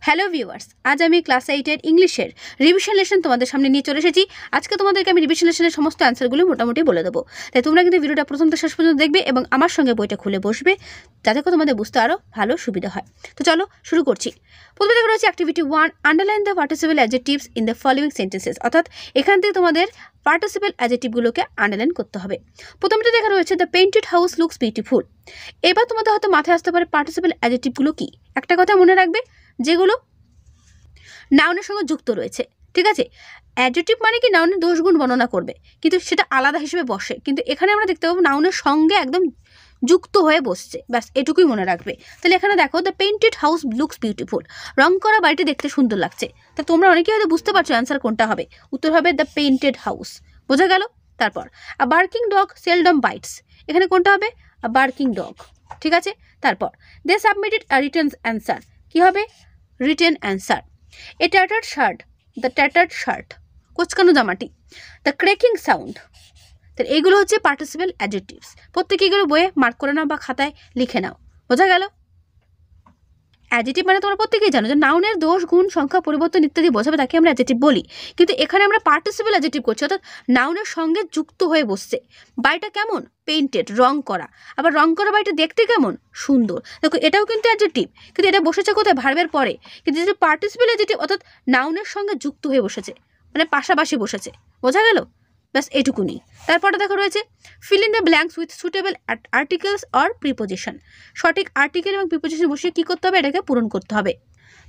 Hello viewers, আজ আমি class 8-এর ইংলিশের রিভিশন লেসন তোমাদের সামনে নিয়ে চলে এসেছি। আজকে তোমাদেরকে আমি রিভিশন লেসনের সমস্ত অ্যান্সারগুলো মোটামুটি বলে দেবো। তাই তোমরা কিন্তু ভিডিওটা প্রথম থেকে শেষ পর্যন্ত দেখবে এবং আমার সঙ্গে বইটা খুলে বসবে, যাতে করে তোমাদের বুঝতে আরও ভালো সুবিধা হয়। তো চলো শুরু করছি। প্রথমে দেখা রয়েছে activity 1, underline the participle adjectives in the following sentences. অর্থাৎ এখান থেকে তোমাদের পার্টিসিপেল অ্যাডজেক্টিভগুলোকে আন্ডারলাইন করতে হবে। প্রথমটা দেখা রয়েছে the painted house looks beautiful. এবার তোমাদের হয়তো মাথায় আসতে পারে পার্টিসিপেল অ্যাডজেক্টিভগুলো কি। একটা কথা মনে রাখবে, যেগুলো নাউনের সঙ্গে যুক্ত রয়েছে। ঠিক আছে, অ্যাডজেক্টিভ মানে কি নাউনের দোষ গুণ বর্ণনা করবে, কিন্তু সেটা আলাদা হিসেবে বসে। কিন্তু এখানে আমরা দেখতে পাবো নাউনের সঙ্গে একদম যুক্ত হয়ে বসছে, ব্যাস এটুকুই মনে রাখবে। তাহলে এখানে দেখো the painted house looks beautiful, রং করা বাড়িটি দেখতে সুন্দর লাগছে। তা তোমরা অনেকেই হয়তো বুঝতে পারছো অ্যান্সার কোনটা হবে। উত্তর হবে দ্য পেইন্টেড হাউস। বোঝা গেল? তারপর a barking dog seldom bites, এখানে কোনটা হবে? A barking dog. ঠিক আছে, তারপর they submitted a written answer, কি হবে? Written answer. A tattered shirt, the tattered shirt, কোচকানো জামাটি। The creaking sound. তাহলে এইগুলো হচ্ছে পার্টিসিপেল অ্যাডজেক্টিভস। প্রত্যেকে এগুলো বইয়ে মার্ক করে নাও বা খাতায় লিখে নাও। বোঝা গেল? অ্যাডজেক্টিভ মানে তোমরা প্রত্যেকেই জানো যে নাউনের দোষ গুণ সংখ্যা পরিবর্তন ইত্যাদি বোঝাবে, তাকে আমরা অ্যাডজেক্টিভ বলি। কিন্তু এখানে আমরা পার্টিসিপেল অ্যাডজেক্টিভ করছি, অর্থাৎ নাউনের সঙ্গে যুক্ত হয়ে বসছে। বাড়িটা কেমন? পেইন্টেড, রং করা। আবার রং করা বাড়িটা দেখতে কেমন? সুন্দর। দেখো এটাও কিন্তু অ্যাডজেক্টিভ, কিন্তু এটা বসেছে কোথায়? ভার্বের পরে। কিন্তু যেটা পার্টিসিপেল অ্যাডজেক্টিভ অর্থাৎ নাউনের সঙ্গে যুক্ত হয়ে বসেছে, মানে পাশাপাশি বসেছে। বোঝা গেল? ব্যাস এটুকুনি। তারপরে দেখা রয়েছে feel in the blanks with suitable articles or preposition. সঠিক আর্টিকেল এবং প্রিপোজিশন বসিয়ে কী করতে হবে? এটাকে পূরণ করতে হবে।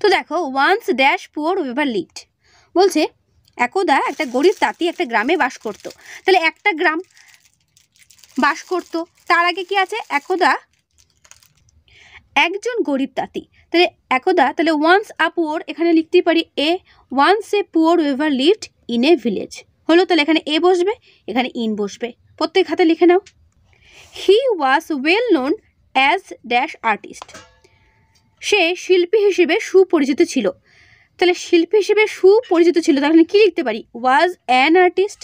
তো দেখো once dash poor weaver lived, বলছে একদা একটা গরিব তাঁতি একটা গ্রামে বাস করতো। তাহলে একটা গ্রাম বাস করতো, তার আগে কি আছে? একদা একজন গরিব তাঁতি। তাহলে একদা, তাহলে ওয়ান্স আ পুয়ার, এখানে লিখতেই পারি a. Once a poor weaver lived in a village হলো। তাহলে এখানে এ বসবে, এখানে ইন বসবে। প্রত্যেক হাতে লিখে নাও। He was well known as dash artist, সে শিল্পী হিসেবে সুপরিচিত ছিল। তাহলে শিল্পী হিসেবে সুপরিচিত ছিল, তাহলে কি লিখতে পারি? ওয়াজ অ্যান আর্টিস্ট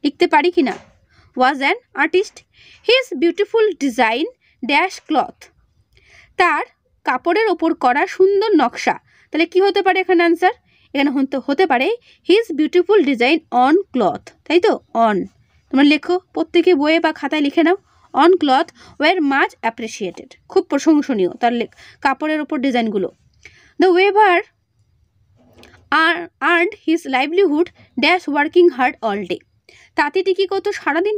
লিখতে পারি কি না? Was an artist. His beautiful design dash cloth, তার কাপড়ের ওপর করা সুন্দর নকশা। তাহলে কি হতে পারে এখানে অ্যান্সার? এখানে হতে পারে his beautiful design on cloth, তাই তো? অন তোমরা লেখো, প্রত্যেকে বইয়ে বা খাতায় লিখে নাও। On cloth were much appreciated, খুব প্রশংসনীয় তার কাপড়ের ওপর ডিজাইনগুলো। The weaver earned his livelihood dash working hard all day, তাঁতিটি কী করতো? সারাদিন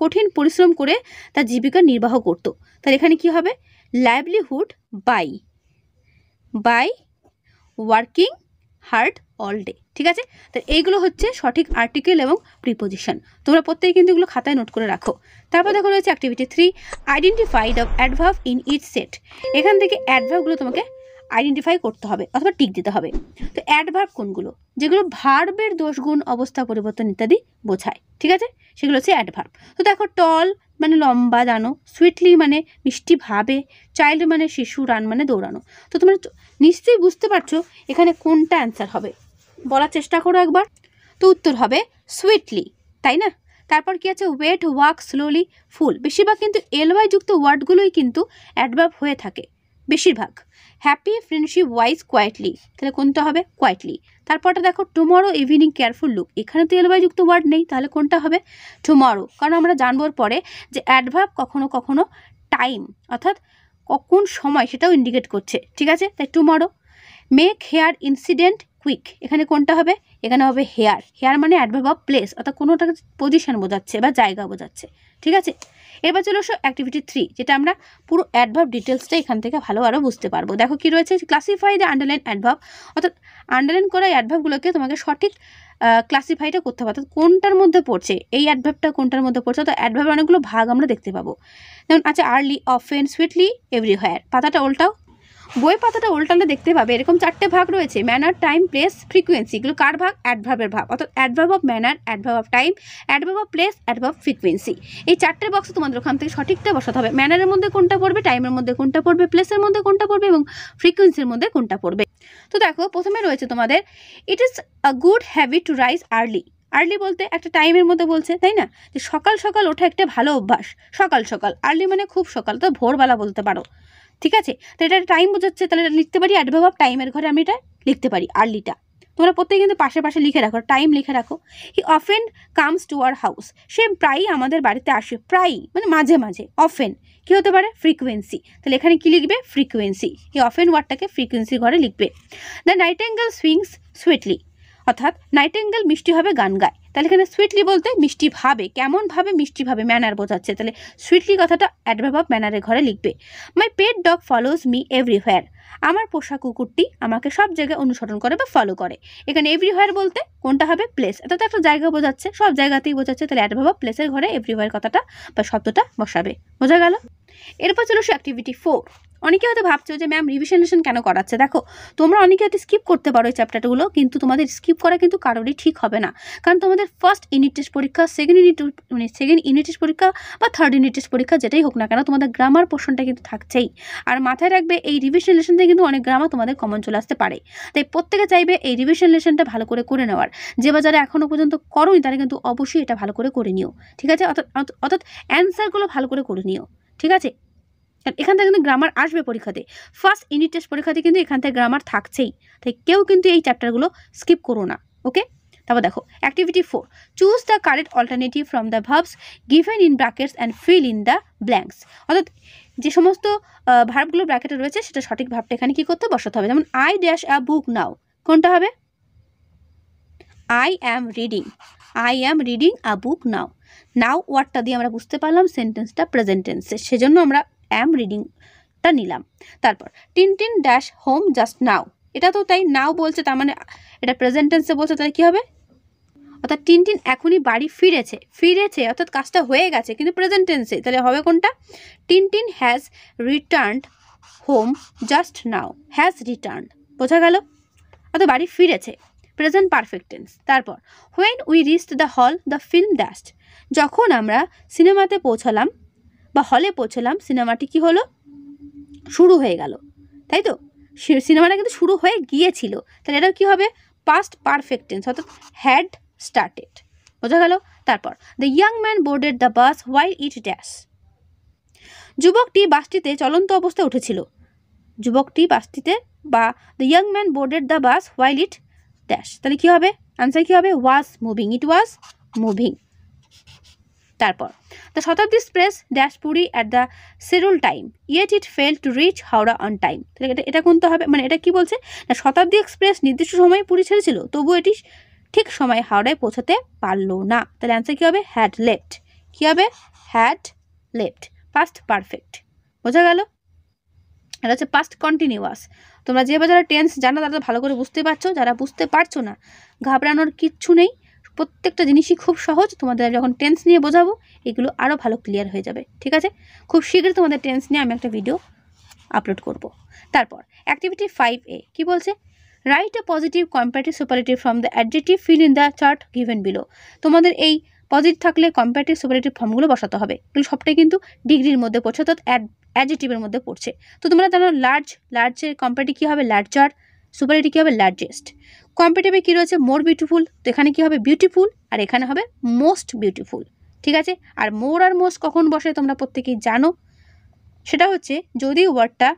কঠিন পরিশ্রম করে তার জীবিকা নির্বাহ করতো। তাহলে এখানে কি হবে? Livelihood by working hard all day. ঠিক আছে, তো এইগুলো হচ্ছে সঠিক আর্টিকেল এবং প্রিপোজিশন। তোমরা প্রত্যেকে কিন্তু এগুলো খাতায় নোট করে রাখো। তারপর দেখো রয়েছে activity 3, identify the adverb in each set. এখান থেকে অ্যাডভার্বগুলো তোমাকে আইডেন্টিফাই করতে হবে অথবা টিক দিতে হবে। তো অ্যাডভার্ব কোনগুলো? যেগুলো ভার্বের দোষ গুণ, অবস্থা পরিবর্তন ইত্যাদি বোঝায়। ঠিক আছে, সেগুলো হচ্ছে অ্যাডভার্ব। তো দেখো টল মানে লম্বা, জানো। সুইটলি মানে মিষ্টি ভাবে। চাইল্ড মানে শিশু। রান মানে দৌড়ানো। তো তোমরা নিশ্চয়ই বুঝতে পারছো এখানে কোনটা অ্যান্সার হবে। বলার চেষ্টা করো একবার। তো উত্তর হবে সুইটলি, তাই না? তারপর কি আছে? ওয়েট, ওয়াক, স্লোলি, ফুল। বেশিরভাগ কিন্তু এলওয়াই যুক্ত ওয়ার্ডগুলোই কিন্তু অ্যাডভার্ব হয়ে থাকে, বেশিরভাগ। হ্যাপি, ফ্রেন্ডশিপ, ওয়াইজ, কোয়াইটলি, তাহলে কোনটা হবে? কোয়াইটলি। তারপরটা দেখো টুমরো ইভিনিং, কেয়ারফুল লুক, এখানে তো এলওয়াই যুক্ত ওয়ার্ড নেই, তাহলে কোনটা হবে? টুমরো। কারণ আমরা জানবোর পরে যে অ্যাডভার্ব কখনো কখনো টাইম অর্থাৎ কোন সময় সেটাও ইন্ডিকেট করছে। ঠিক আছে, তাই tomorrow. Make here incident quick, এখানে কোনটা হবে? এখানে হবে হেয়ার। হেয়ার মানে অ্যাডভার্ব অফ প্লেস, অর্থাৎ কোনোটা পজিশন বোঝাচ্ছে বা জায়গা বোঝাচ্ছে। ঠিক আছে, এবার চলে আসো অ্যাক্টিভিটি 3, যেটা আমরা পুরো অ্যাডভার্ব ডিটেলসটা এখান থেকে ভালো আরও বুঝতে পারবো। দেখো কি রয়েছে? ক্লাসিফাই দ্য আন্ডারলাইন অ্যাডভার্ব, অর্থাৎ আন্ডারলাইন করা অ্যাডভার্বগুলোকে তোমাকে সঠিক ক্লাসিফাইটা করতে হবে, অর্থাৎ কোনটার মধ্যে পড়ছে, এই অ্যাডভার্বটা কোনটার মধ্যে পড়ছে। অর্থাৎ অ্যাডভার্বের অনেকগুলো ভাগ আমরা দেখতে পাবো। যেমন আছে আর্লি, অফেন, সুইটলি, এভরিহোয়ার। পাতাটা উল্টাও, বই পাতাটা উল্টালে দেখতে পাবে এরকম 4টে ভাগ রয়েছে। Manner, time, place, frequency. এগুলো কার ভাগ? অ্যাডভার্বের ভাগ। অর্থাৎ adverb of manner, adverb of time, adverb of place, adverb of frequency. এই 4টে বক্সে তোমাদের ওখান থেকে সঠিকটা বসাতে হবে। ম্যানারের মধ্যে কোনটা পড়বে, টাইমের মধ্যে কোনটা পড়বে, প্লেসের মধ্যে কোনটা পড়বে এবং ফ্রিকোয়েন্সির মধ্যে কোনটা পড়বে। তো দেখো প্রথমে রয়েছে তোমাদের it is a good habit to rise early. Early বলতে একটা টাইমের মধ্যে বলছে, তাই না? যে সকাল সকাল ওঠা একটা ভালো অভ্যাস। সকাল সকাল, আর্লি মানে খুব সকাল, তো ভোরবেলা বলতে পারো। ঠিক আছে, তো এটা টাইম বোঝাচ্ছে, তাহলে এটা লিখতে পারি অ্যাডভার্ব অফ টাইমের ঘরে আমি এটা লিখতে পারি আর্লিটা। তোমরা প্রত্যেকে কিন্তু পাশে পাশে লিখে রাখো, টাইম লিখে রাখো। He often comes to our house, সে প্রায়ই আমাদের বাড়িতে আসে, প্রায়ই মানে মাঝে মাঝে। অফেন কি হতে পারে, ফ্রিকোয়েন্সি, তাহলে এখানে কি লিখবে, ফ্রিকোয়েন্সি। হি অফেন ওয়ার্ডটাকে ফ্রিকোয়েন্সি ঘরে লিখবে। দ্য নাইটেঙ্গেল সুইংস সুইটলি, অর্থাৎ নাইটেঙ্গেল মিষ্টিভাবে গান গায়, তাহলে এখানে সুইটলি বলতে মিষ্টিভাবে, কেমনভাবে, মিষ্টিভাবে, ম্যানার বোঝাচ্ছে, তাহলে সুইটলি কথাটা অ্যাডভার্ব অফ ম্যানারের ঘরে লিখবে। My pet dog follows me everywhere, আমার পোষা কুকুরটি আমাকে সব জায়গায় অনুসরণ করে বা ফলো করে। এখানে এভরিহোয়ার বলতে কোনটা হবে, প্লেস, অর্থাৎ একটা জায়গা বোঝাচ্ছে, সব জায়গাতেই বোঝাচ্ছে, তাহলে অ্যাডভার্ব অফ প্লেসের ঘরে এভরিহোয়ার কথাটা বা শব্দটা বসাবে। বোঝা গেল? এরপর চলো অ্যাক্টিভিটি 4। অনেকে হয়তো ভাবছো যে ম্যাম রিভিশন লেসন কেন করাচ্ছে। দেখো, তোমরা অনেকে হয়তো স্কিপ করতে পারো এই চ্যাপ্টারগুলো, কিন্তু তোমাদের স্কিপ করা কিন্তু কারোরই ঠিক হবে না। কারণ তোমাদের ফার্স্ট ইউনিট টেস্ট পরীক্ষা, সেকেন্ড ইউনিট টেস্ট পরীক্ষা বা থার্ড ইউনিট টেস্ট পরীক্ষা, যেটাই হোক না কেন, তোমাদের গ্রামার পোর্শনটা কিন্তু থাকছেই। আর মাথায় রাখবে, এই রিভিশন লেসন থেকে কিন্তু অনেক গ্রামার তোমাদের কমন চলে আসতে পারে। তাই প্রত্যেকে চাইবে এই রিভিশন লেসনটা ভালো করে নেওয়ার। যে বা যারা এখনও পর্যন্ত করোনি তারা কিন্তু অবশ্যই এটা ভালো করে নিও, ঠিক আছে? অর্থাৎ অ্যান্সারগুলো ভালো করে নিও, ঠিক আছে? এখান থেকে কিন্তু গ্রামার আসবে পরীক্ষাতে, ফার্স্ট ইউনিট টেস্ট পরীক্ষাতে কিন্তু এখান থেকে গ্রামার থাকছেই। তাই কেউ কিন্তু এই চ্যাপ্টারগুলো স্কিপ করো না, ওকে? তারপর দেখো activity 4, choose the correct alternative from the verbs given in brackets and feel in the blanks, অর্থাৎ যে সমস্ত ভার্বগুলো ব্র্যাকেটে রয়েছে সেটা সঠিক ভাবটা এখানে কি করতে বসাতে হবে। যেমন আই ড্যাশ আ বুক নাও, কোনটা হবে? আই অ্যাম রিডিং আ বুক নাও। নাও ওয়ার্ডটা দিয়ে আমরা বুঝতে পারলাম সেন্টেন্সটা প্রেজেন্ট টেন্সে, সেজন্য আমরা অ্যাম রিডিংটা নিলাম। তারপর Tintin dash home just now, এটা তো তাই নাও বলছে, তার মানে এটা প্রেজেন্ট টেন্সে বলছে, তাহলে কী হবে? অর্থাৎ টিনটিন এখনই বাড়ি ফিরেছে অর্থাৎ কাজটা হয়ে গেছে কিন্তু প্রেজেন্ট টেন্সে, তাহলে হবে কোনটা? Tintin has returned home just now, has returned, বোঝা গেল? অর্থাৎ বাড়ি ফিরেছে, প্রেজেন্ট পারফেক্ট টেন্স। তারপর when we reached the hall the film dashed, যখন আমরা সিনেমাতে পৌঁছালাম বা হলে পৌঁছালাম, সিনেমাটি কি হলো? শুরু হয়ে গেল, তাই তো? সিনেমাটা কিন্তু শুরু হয়ে গিয়েছিল, তাহলে এটা কি হবে? পাস্ট পারফেক্ট টেন্স, অর্থাৎ হ্যাড স্টার্টেড, বোঝা গেল? তারপর the young man boarded the bus while it dash, যুবকটি বাসটিতে চলন্ত অবস্থায় উঠেছিল। যুবকটি বাসটিতে বা the young man boarded the bus while it dash, তাহলে কী হবে? আনসার কী হবে? Was moving, it was moving. তারপর the Shatabdi express dash Puri at the schedule time yet it fail to reach Howrah on time, তাহলে এটা কোনটা হবে? মানে এটা কি বলছে না, শতাব্দী এক্সপ্রেস নির্দিষ্ট সময়ে পুরী ছেড়েছিল, তবু এটি ঠিক সময়ে হাওড়ায় পৌঁছাতে পারলো না, তাহলে অ্যান্সার কী হবে? Had left. কী হবে? হ্যাড লেফট, পাস্ট পারফেক্ট, বোঝা গেল? এটা হচ্ছে পাস্ট কন্টিনিউয়াস। তোমরা যে বা যারা টেন্স জানো তারা ভালো করে বুঝতে পারছো, যারা বুঝতে পারছো না ঘাবড়ানোর কিচ্ছু নেই, প্রত্যেকটা জিনিসই খুব সহজ। তোমাদের যখন টেন্স নিয়ে বোঝাবো এগুলো আরও ভালো ক্লিয়ার হয়ে যাবে, ঠিক আছে? খুব শীঘ্রই তোমাদের টেন্স নিয়ে আমি একটা ভিডিও আপলোড করব। তারপর অ্যাক্টিভিটি 5A কি বলছে? Write a positive comparative superlative from the adjective feel in the chart given below. তোমাদের এই পজিটিভ থাকলে কম্পারেটিভ সুপারলেটিভ ফর্মগুলো বসাতে হবে, এগুলো সবটাই কিন্তু ডিগ্রির মধ্যে পড়ছে, অর্থাৎ অ্যাডজেক্টিভের মধ্যে পড়ছে। তো তোমরা জানো লার্জের কম্পারেটিভ কী হবে? লার্জার। সুপারলেটিভ কী হবে? লার্জেস্ট। কম্পারেটিভে কী রয়েছে? মোর বিউটিফুল, তো এখানে কী হবে? বিউটিফুল, আর এখানে হবে মোস্ট বিউটিফুল, ঠিক আছে? আর মোর আর মোস্ট কখন বসে তোমরা প্রত্যেকেই জানো, সেটা হচ্ছে যদি ওয়ার্ডটা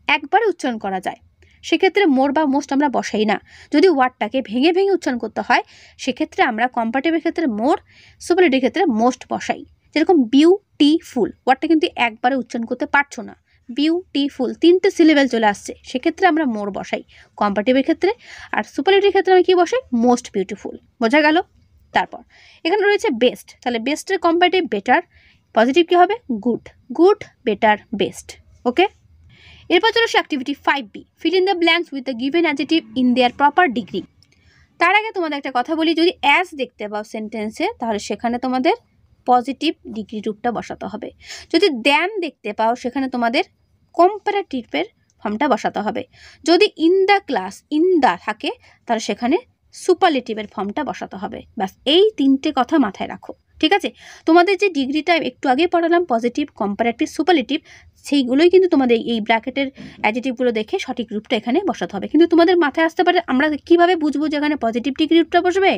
একবারে উচ্চারণ করা যায় সেক্ষেত্রে মোর বা মোস্ট আমরা বসাই না। যদি ওয়ার্ডটাকে ভেঙে ভেঙে উচ্চারণ করতে হয় সেক্ষেত্রে আমরা কম্পারেটিভের ক্ষেত্রে মোর, সুপারলেটিভের ক্ষেত্রে মোস্ট বসাই। যেরকম বিউটিফুল ওয়ার্ডটা কিন্তু একবারে উচ্চারণ করতে পারছো না, বিউটিফুল 3টে সিলেবেল চলে আসছে, সেক্ষেত্রে আমরা মোর বসাই কম্পারেটিভের ক্ষেত্রে, আর সুপারলেটিভের ক্ষেত্রে আমি কী বসাই? মোস্ট বিউটিফুল, বোঝা গেল? তারপর এখানে রয়েছে বেস্ট, তাহলে বেস্টের কম্পারেটিভ বেটার, পজিটিভ কী হবে? গুড, গুড, বেটার, বেস্ট, ওকে? এরপর চলো activity 5B feel in the blanks with the given adjective in their proper degree. তার আগে তোমাদের একটা কথা বলি, যদি অ্যাজ দেখতে পাও সেন্টেন্সে তাহলে সেখানে তোমাদের পজিটিভ ডিগ্রি রূপটা বসাতে হবে। যদি দ্যান দেখতে পাও সেখানে তোমাদের কম্পারেটিভের ফর্মটা বসাতে হবে। যদি in the class, in the থাকে তাহলে সেখানে সুপারলেটিভের ফর্মটা বসাতে হবে। ব্যাস এই 3টে কথা মাথায় রাখো, ঠিক আছে, তোমাদের যে ডিগ্রিটা একটু আগে পড়ালাম পজিটিভ, কম্পারেটিভ, সুপারলেটিভ, সেইগুলোই কিন্তু তোমাদের এই ব্র্যাকেটের অ্যাডজেক্টিভগুলো দেখে সঠিক রূপটা এখানে বসাতে হবে। কিন্তু তোমাদের মাথায় আসতে পারে আমরা কিভাবে বুঝবো যে এখানে পজিটিভ ডিগ্রি রূপটা বসবে,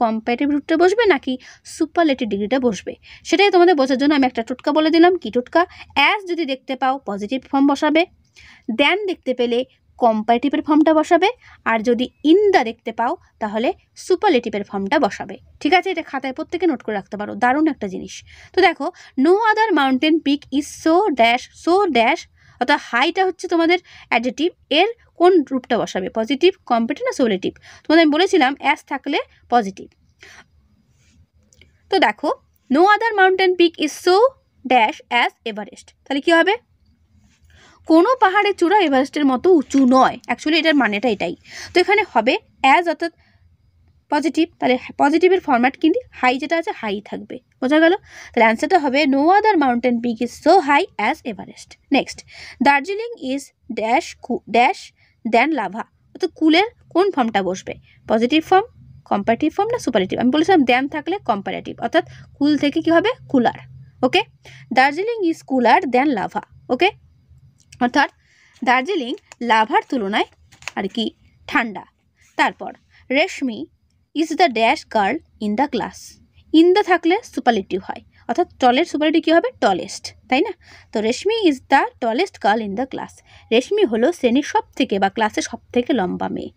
কম্পারেটিভ রূপটা বসবে নাকি সুপারলেটিভ ডিগ্রিটা বসবে, সেটাই তোমাদের বোঝার জন্য আমি একটা টোটকা বলে দিলাম। কি টোটকা? অ্যাজ যদি দেখতে পাও পজিটিভ ফর্ম বসাবে, দেন দেখতে পেলে কম্পারেটিভের ফর্মটা বসাবে, আর যদি ইন দ্য দেখতে পাও তাহলে সুপারলেটিভের ফর্মটা বসাবে। ঠিক আছে, এটা খাতায় প্রত্যেকে নোট করে রাখতে পারো, দারুণ একটা জিনিস। তো দেখো, no other mountain peak is so dash, অর্থাৎ হাইটা হচ্ছে তোমাদের অ্যাডজেক্টিভ, এর কোন রূপটা বসাবে, পজিটিভ, কম্পারেটিভ না সুপারলেটিভ? তোমাদের আমি বলেছিলাম অ্যাজ থাকলে পজিটিভ। তো দেখো, no other mountain peak is so dash as Everest, তাহলে কি হবে? কোনো পাহাড়ের চূড়া এভারেস্টের মতো উঁচু নয়। অ্যাকচুয়ালি এটার মানেটা এটাই। তো এখানে হবে অ্যাজ অর্থাৎ পজিটিভ, তাহলে পজিটিভের ফরম্যাট কিন্তু হাই যেটা আছে হাই থাকবে। বোঝা গেল? তাহলে অ্যান্সারটা হবে no other mountain peak is so high as Everest. Next, Darjeeling is dash than Lava, অর্থাৎ কুলের কোন ফর্মটা বসবে, পজিটিভ ফর্ম, কম্পারেটিভ ফর্ম না সুপারলেটিভ? আমি বলেছিলাম দেন থাকলে কম্পারেটিভ, অর্থাৎ কুল থেকে কি হবে, cooler. Okay, Darjeeling is cooler than Lava. Okay, অর্থাৎ দার্জিলিং লাভার তুলনায় আর কি ঠান্ডা। তারপর Reshmi is the dash girl in the class, in the থাকলে সুপারলেটিভ হয়, অর্থাৎ টলের সুপারলেটিভ কী হবে, টলেস্ট, তাই না? তো Reshmi is the tallest girl in the class, Reshmi হলো শ্রেণীর সব থেকে বা ক্লাসের সব থেকে লম্বা মেয়ে।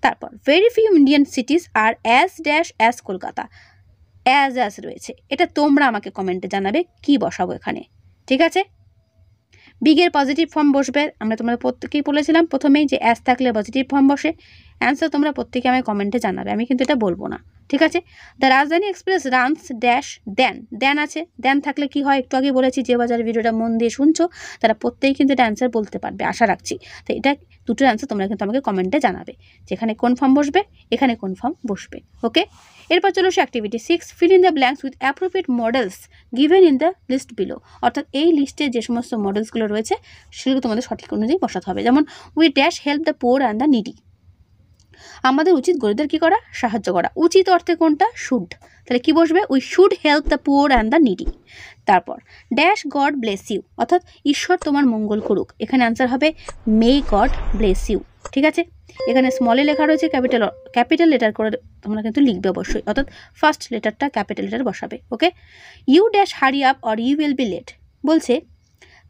তারপর very few Indian cities are as dash as Kolkata, as রয়েছে, এটা তোমরা আমাকে কমেন্টে জানাবে কি বসাবো এখানে। ঠিক আছে, বিগের পজিটিভ ফর্ম বসবে, আমরা তোমরা প্রত্যেকেই বলেছিলাম প্রথমেই যে অ্যাজ থাকলে পজিটিভ ফর্ম বসে। অ্যান্সার তোমরা প্রত্যেকে আমায় কমেন্টে জানাবে, আমি কিন্তু এটা বলবো না। ঠিক আছে, দ্য রাজধানী এক্সপ্রেস রানস ড্যাশ দেন আছে, দেন থাকলে কি হয় একটু আগে বলেছি, যে বাজার ভিডিওটা মন দিয়ে শুনছো তারা প্রত্যেকেই কিন্তু এটা অ্যান্সার বলতে পারবে, আশা রাখছি। তো এটা দুটোর অ্যান্সার তোমরা কিন্তু আমাকে কমেন্টে জানাবে, যেখানে কোন ফর্ম বসবে, এখানে কোন ফর্ম বসবে। ওকে, এরপর চলো সে activity 6, fill in the blanks with appropriate modals given in the list below, অর্থাৎ এই লিস্টে যে সমস্ত মডেলসগুলো রয়েছে সেগুলো তোমাদের সঠিক অনুযায়ী বসাতে হবে। যেমন we dash help the poor and the needy, আমাদের উচিত গরিবদের কী করা, সাহায্য করা। উচিত অর্থে কোনটা, শুড, তাহলে কি বসবে, we should help the poor and the needy. তারপর ড্যাশ গড ব্লেস ইউ, অর্থাৎ ঈশ্বর তোমার মঙ্গল করুক, এখানে অ্যান্সার হবে মে গড ব্লেস ইউ। ঠিক আছে, এখানে স্মলে লেখা রয়েছে, ক্যাপিটাল লেটার করে তোমরা কিন্তু লিখবে অবশ্যই, অর্থাৎ ফার্স্ট লেটারটা ক্যাপিটাল লেটার বসাবে। Okay, you dash hurry up or you will be late, বলছে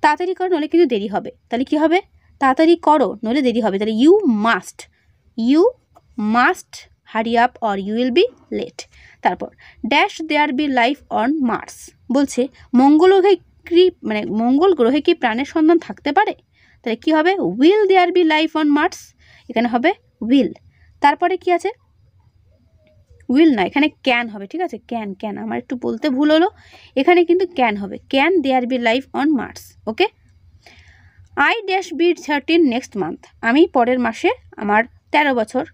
তাড়াতাড়ি করো নলে কিন্তু দেরি হবে, তাহলে কি হবে, তাড়াতাড়ি করো নলে দেরি হবে, তাহলে you must hurry up or you will be late. তারপর dash there be life on Mars, বলছে মঙ্গল গ্রহে কি প্রাণের সন্ধান থাকতে পারে, তাহলে কি হবে, will there be life on Mars, এখানে হবে উইল। তারপরে কি আছে, উইল না, এখানে ক্যান হবে। ঠিক আছে, ক্যান আমার একটু বলতে ভুল হলো, এখানে কিন্তু ক্যান হবে, can there be life on Mars. Okay, I dash be 13 next month, আমি পরের মাসে আমার 13 বছর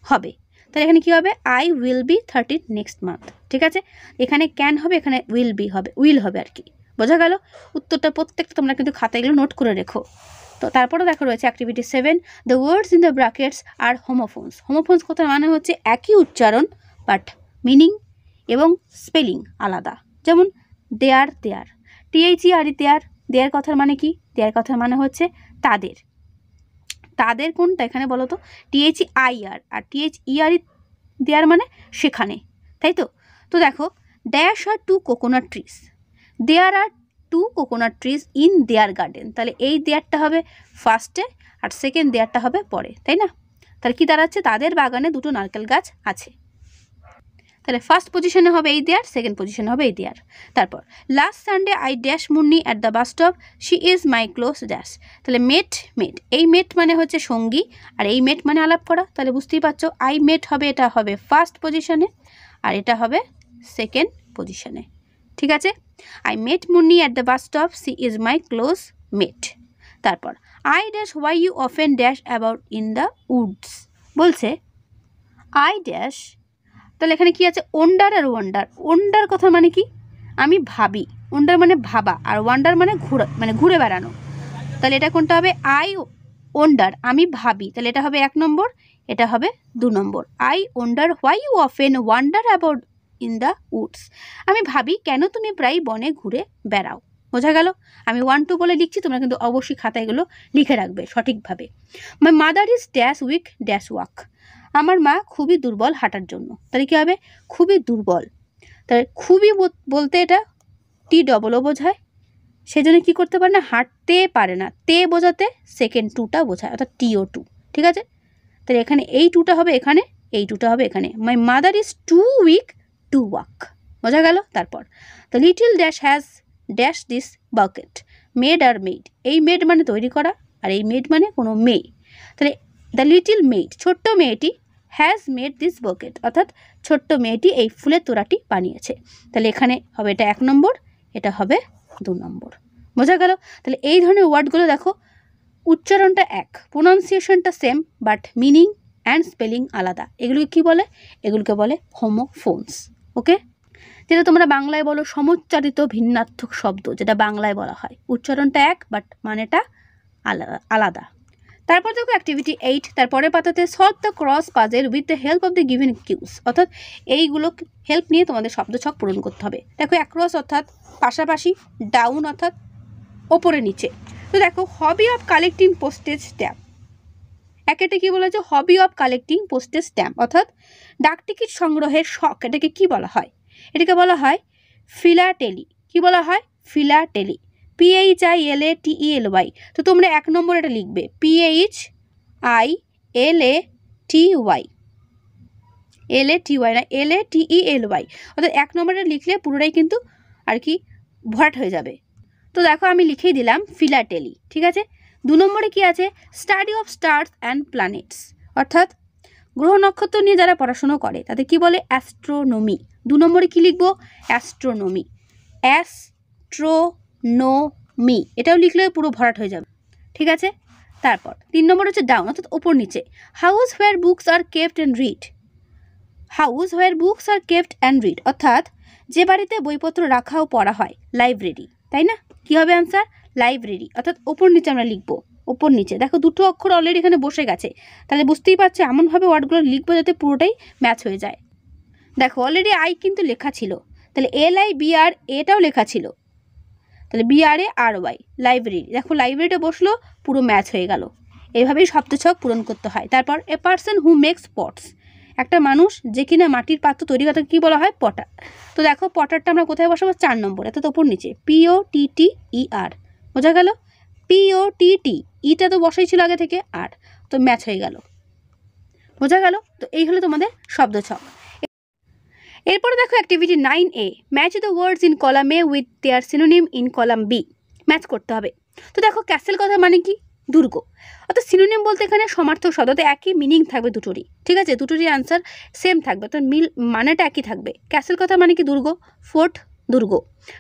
হবে, তাহলে এখানে কি হবে, I will be 13 next month. ঠিক আছে, এখানে ক্যান হবে, এখানে উইল হবে আর কি। বোঝা গেল? উত্তরটা প্রত্যেকটা তোমরা কিন্তু খাতায় এগুলো নোট করে রেখো। তো তারপরে দেখো রয়েছে activity 7, the words in the brackets are homophones. Homophones কথার মানে হচ্ছে একই উচ্চারণ বাট মিনিং এবং স্পেলিং আলাদা। যেমন দেয়ার, THER দেয়ার কথার মানে কি, দেয়ার কথার মানে হচ্ছে তাদের কোনটা এখানে বলো তো, THIR, আর THER দেয়ার মানে সেখানে, তাই তো? তো দেখো, dash are 2 coconut trees, there are 2 coconut trees in their garden, তাহলে এই দেয়ারটা হবে ফার্স্টে আর সেকেন্ড দেয়ারটা হবে পরে, তাই না? তাহলে কি দাঁড়াচ্ছে, তাদের বাগানে 2টো নারকেল গাছ আছে, তাহলে ফার্স্ট পজিশনে হবে এই দেয়ার, সেকেন্ড পজিশনে হবে এই দেয়ার। তারপর last Sunday I dash Munni at the bus stop, she is my close dash, তাহলে মেট, এই মেট মানে হচ্ছে সঙ্গী, আর এই মেট মানে আলাপ করা, তাহলে বুঝতেই পারছো আই মেট হবে, এটা হবে ফার্স্ট পজিশনে আর এটা হবে সেকেন্ড পজিশনে। ঠিক আছে, I met Munni at the bus stop, she is my close mate. তারপর I dash why you often dash about in the woods, বলছে আই ড্যাশ, তাহলে এখানে কি আছে, ওন্ডার আর ওন্ডার কথা মানে কি, আমি ভাবি, ওন্ডার মানে ভাবা, আর ওয়ান্ডার মানে ঘুরে বেড়ানো, তাহলে এটা কোনটা হবে, আই ওন্ডার, আমি ভাবি, তাহলে এটা হবে 1 নম্বর, এটা হবে 2 নম্বর। I wonder why you often wander about in the woods. আমি ভাবি কেন তুমি প্রায় বনে ঘুরে বেড়াও। বোঝা গেল? আমি 1 2 বলে লিখছি, তোমরা কিন্তু অবশ্যই খাতায় এগুলো লিখে রাখবে সঠিকভাবে। My mother is dash weak dash walk. আমার মা খুবই দুর্বল হাঁটার জন্য। তাহলে কী হবে? খুবই দুর্বল। তাহলে খুবই বলতে এটা টি ডবলও বোঝায়, সেজন্য কী করতে পারে না, হাঁটতে পারে না। তে বোঝাতে সেকেন্ড টুটা বোঝায়, অর্থাৎ টিও টু। ঠিক আছে? তাহলে এখানে এই টুটা হবে এখানে, এই টুটা হবে এখানে। My mother is too weak to walk. বোঝা গেল? তারপর the little dash has dash this bucket. Made আর মেড, এই মেড মানে তৈরি করা, আর এই মেড মানে কোনো মেয়ে। তাহলে দ্য লিটল মেড, ছোট্ট মেয়েটি, হ্যাজ মেড দিস বাকেট, অর্থাৎ ছোট্ট মেয়েটি এই ফুলের তোড়াটি বানিয়েছে। তাহলে এখানে হবে এটা 1 নম্বর, এটা হবে 2 নম্বর। বোঝা গেল? তাহলে এই ধরনের ওয়ার্ডগুলো দেখো, উচ্চারণটা এক, প্রোনাউন্সিয়েশনটা same, but meaning and spelling আলাদা। এগুলোকে কী বলে? এগুলোকে বলে হোমোফোনস। ওকে? যেটা তোমরা বাংলায় বলো সমুচ্চারিত ভিন্নার্থক শব্দ, যেটা বাংলায় বলা হয়। উচ্চারণটা এক, বাট মানেটা আলাদা। তারপর দেখো অ্যাক্টিভিটি 8, তারপরে পাতাতে solve the cross puzzle with the help of the given cues, অর্থাৎ এইগুলো হেল্প নিয়ে তোমাদের শব্দছক পূরণ করতে হবে। দেখো অ্যাক্রস অর্থাৎ পাশাপাশি, ডাউন অর্থাৎ ওপরে নিচে। তো দেখো hobby of collecting postage stamp, একেটা কী বলেছে? Hobby of collecting postage stamp, অর্থাৎ ডাকটিকিট সংগ্রহের শখ। এটাকে কী বলা হয়? এটাকে বলা হয় ফিলাটেলি। কি বলা হয়? ফিলাটেলি। PHILATELY। তো তোমরা 1 নম্বর এটা লিখবে PHILATELY, LATY না, LATELY, অর্থাৎ 1 নম্বরে লিখলে পুরোটাই কিন্তু আর কি ভরাট হয়ে যাবে। তো দেখো আমি লিখেই দিলাম ফিলাটেলি। ঠিক আছে? 2 নম্বরে কি আছে? Study of stars and planets, অর্থাৎ গ্রহ নক্ষত্র নিয়ে যারা পড়াশুনো করে তাদের কি বলে? অ্যাস্ট্রোনমি। 2 নম্বরে কি লিখবো? অ্যাস্ট্রোনমি। অ্যাস্ট্রোনমি এটাও লিখলে পুরো ভরাট হয়ে যাবে। ঠিক আছে? তারপর 3 নম্বর হচ্ছে ডাউন, অর্থাৎ ওপর নিচে। House where books are kept and read. House where books are kept and read, অর্থাৎ যে বাড়িতে বইপত্র রাখা ও পড়া হয়, লাইব্রেরি। তাই না? কি হবে অ্যান্সার? লাইব্রেরি। অর্থাৎ ওপর নিচে আমরা লিখবো, ওপর নিচে। দেখো দুটো অক্ষর অলরেডি এখানে বসে গেছে, তাহলে বুঝতেই পারছো এমনভাবে ওয়ার্ডগুলো লিখবো যাতে পুরোটাই ম্যাচ হয়ে যায়। দেখো অলরেডি আই কিন্তু লেখা ছিল, তাহলে LIBR এটাও লেখা ছিল, তাহলে BRARY, লাইব্রেরি। দেখো লাইব্রেরিটা বসলো, পুরো ম্যাচ হয়ে গেল। এইভাবেই শব্দছক পূরণ করতে হয়। তারপর a person who makes pots, একটা মানুষ যে কিনা মাটির পাত্র তৈরি করতে, কী বলা হয়? পটার। তো দেখো পটারটা আমরা কোথায় বসাবো? 4 নম্বর, অর্থাৎ ওপর নিচে। POTTER। বোঝা গেল? POTT, ইটা তো বসাই ছিল আগে থেকে, আর তো ম্যাচ হয়ে গেল। বোঝা গেল? তো এই হলো তোমাদের শব্দছক। এরপরে দেখো activity 9A, match the words in column A with their synonym in column B। Match করতে হবে। তো দেখো ক্যাসেল কথা মানে কি? দুর্গ। অর্থাৎ সিনোনিম বলতে এখানে সমার্থক শব্দতে একই মিনিং থাকবে দুটোরই। ঠিক আছে? দুটোরই আনসার সেম থাকবে, অর্থাৎ মানেটা একই থাকবে। ক্যাসেল কথা মানে কি? দুর্গ। ফোর্ট দুর্গ।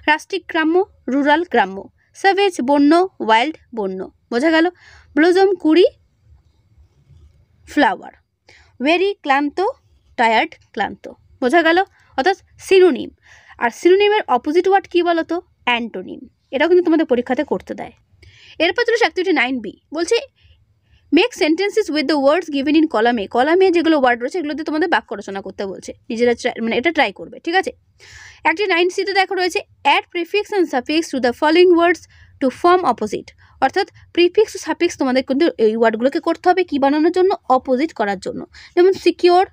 রাষ্ট্রিক গ্রাম্য, রুরাল গ্রাম্য। স্যাভেজ বন্য, ওয়াইল্ড বন্য। বোঝা গেল? ব্লজম কুড়ি, ফ্লাওয়ার। ভেরি ক্লান্ত, টায়ার্ড ক্লান্ত। বোঝা গেল? অর্থাৎ সিনোনিম। আর সিনোনিমের অপোজিট ওয়ার্ড কী বলো তো? অ্যান্টোনিম। এটাও কিন্তু তোমাদের পরীক্ষাতে করতে দেয়। এরপর চলে অ্যাক্টিভিটি 9B, বলছে make sentences with the words given in column A. Column এ যেগুলো ওয়ার্ড রয়েছে এগুলোতে তোমাদের বাক্য রচনা করতে বলছে। নিজেরা মানে এটা ট্রাই করবে। ঠিক আছে? অ্যাক্টিভিটি 9C-তে দেখো রয়েছে add prefix and suffix to the following words to form opposite, অর্থাৎ প্রিফিক্স ও সাফিক্স তোমাদের কিন্তু এই ওয়ার্ডগুলোকে করতে হবে কি বানানোর জন্য? অপোজিট করার জন্য। যেমন সিকিওর,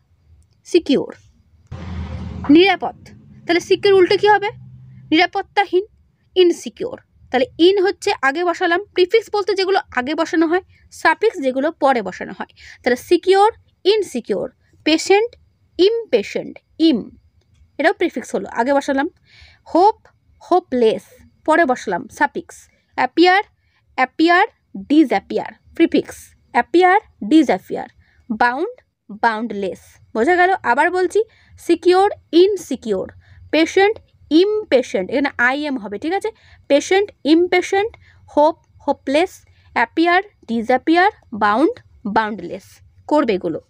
সিকিওর। নিরাপদ, তাহলে সিকিওর উল্টে কী হবে? নিরাপত্তাহীন, ইনসিকিওর। তাহলে ইন হচ্ছে আগে বসালাম, প্রিফিক্স বলতে যেগুলো আগে বসানো হয়, সাফিক্স যেগুলো পরে বসানো হয়। তাহলে সিকিওর, ইনসিকিওর। পেশেন্ট, ইমপেশেন্ট, ইম এটাও প্রিফিক্স হলো, আগে বসালাম। হোপ, হোপলেস, পরে বসালাম suffix. Appear, appear, disappear, prefix. Appear, disappear. Bound, boundless. বোঝা গেল? আবার বলছি, সিকিওর, ইনসিকিওর। পেশেন্ট, ইমপেশেন্ট, এখানে IM হবে। ঠিক আছে? Patient, impatient, hope, hopeless, appear, disappear, bound, boundless. করবে এগুলো।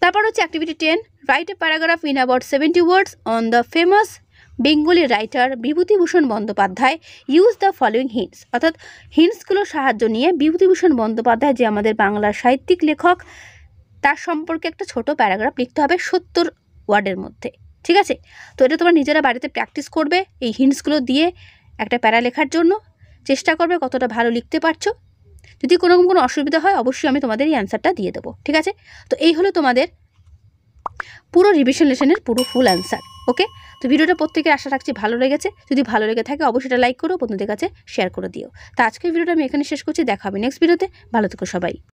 তারপর হচ্ছে activity 10, write a paragraph in about 70 words on the famous Bengali writer Bibhutibhushan Bandyopadhyay. Use the following hints, অর্থাৎ হিন্টসগুলোর সাহায্য নিয়ে বিভূতিভূষণ বন্দ্যোপাধ্যায় যে আমাদের বাংলার সাহিত্যিক লেখক, তার সম্পর্কে একটা ছোট প্যারাগ্রাফ লিখতে হবে 70 ওয়ার্ডের মধ্যে। ঠিক আছে, তো এটা তোমরা নিজেরা বাড়িতে প্র্যাকটিস করবে এই হিন্টসগুলো দিয়ে একটা প্যারা লেখার জন্য চেষ্টা করবে কতটা ভালো লিখতে পারছো। যদি কোনো অসুবিধা হয় অবশ্যই আমি তোমাদের এই অ্যান্সারটা দিয়ে দেবো। ঠিক আছে, তো এই হলো তোমাদের পুরো রিভিশন লেসনের পুরো ফুল অ্যান্সার। ওকে, তো ভিডিওটা প্রত্যেকের আশা রাখছি ভালো লেগেছে। যদি ভালো লেগে থাকে অবশ্যই এটা লাইক করো, বন্ধুদের কাছে শেয়ার করে দিও। তো আজকের ভিডিওটা আমি এখানে শেষ করছি, দেখা হবে নেক্সট ভিডিওতে। ভালো থেকো সবাই।